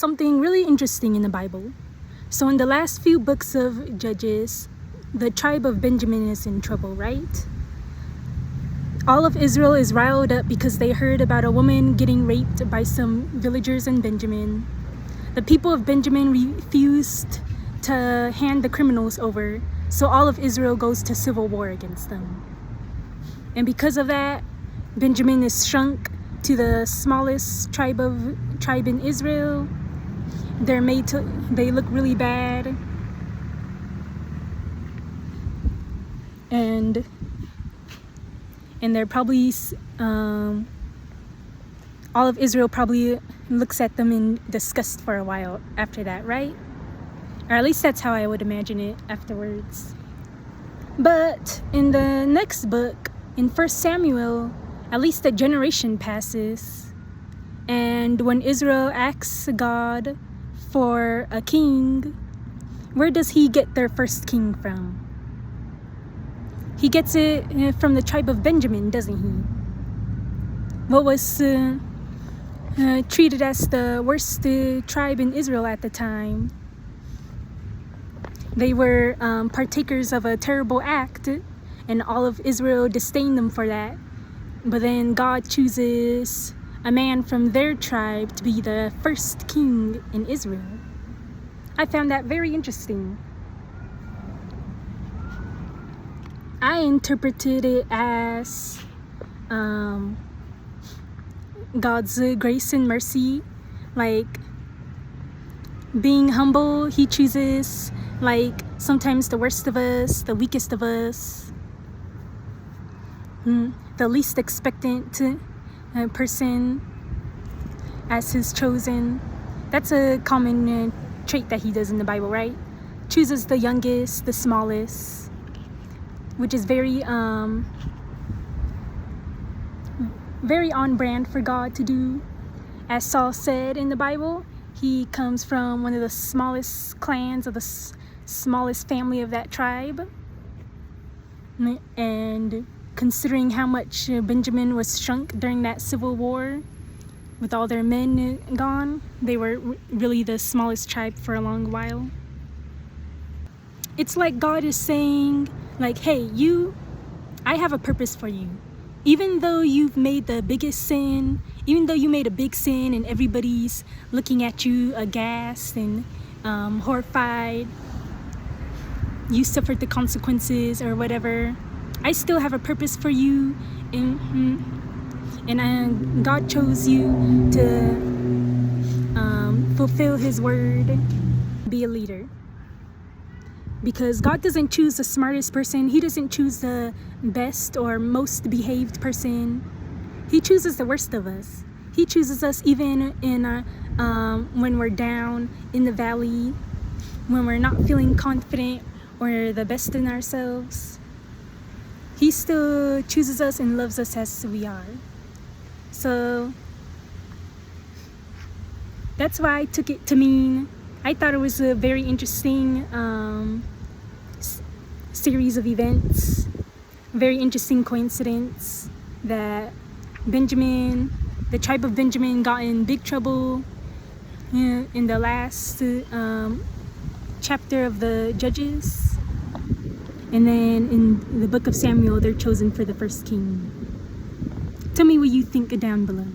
Something really interesting in the Bible. So in the last few books of Judges, the tribe of Benjamin is in trouble, right? All of Israel is riled up because they heard about a woman getting raped by some villagers in Benjamin. The people of Benjamin refused to hand the criminals over, so all of Israel goes to civil war against them. And because of that, Benjamin is shrunk to the smallest tribe in Israel. They look really bad. And they're probably all of Israel probably looks at them in disgust for a while after that, right? Or at least that's how I would imagine it afterwards. But in the next book, in 1 Samuel, at least a generation passes. And when Israel asks God for a king, where does he get their first king from? He gets it from the tribe of Benjamin, doesn't he? What was treated as the worst tribe in Israel at the time. They were partakers of a terrible act, and all of Israel disdained them for that. But then God chooses a man from their tribe to be the first king in Israel. I found that very interesting. I interpreted it as God's grace and mercy, like being humble. He chooses like sometimes the worst of us, the weakest of us, the least expectant person as his chosen. That's a common trait that he does in the Bible, right? Chooses the youngest, the smallest, which is very on brand for God to do. As Saul said in the Bible, he comes from one of the smallest clans of the smallest family of that tribe. And considering how much Benjamin was shrunk during that civil war, with all their men gone, they were really the smallest tribe for a long while. It's like God is saying, like, hey, I have a purpose for you. Even though you've made the biggest sin, even though you made a big sin and everybody's looking at you aghast and horrified, you suffered the consequences or whatever, I still have a purpose for you. And God chose you to fulfill his word, be a leader. Because God doesn't choose the smartest person. He doesn't choose the best or most behaved person. He chooses the worst of us. He chooses us even in when we're down in the valley, when we're not feeling confident or the best in ourselves. He still chooses us and loves us as we are. So that's why I took it to mean, I thought it was a very interesting series of events, very interesting coincidence that the tribe of Benjamin got in big trouble in the last chapter of the Judges, and then in the book of Samuel they're chosen for the first king. Tell me what you think down below.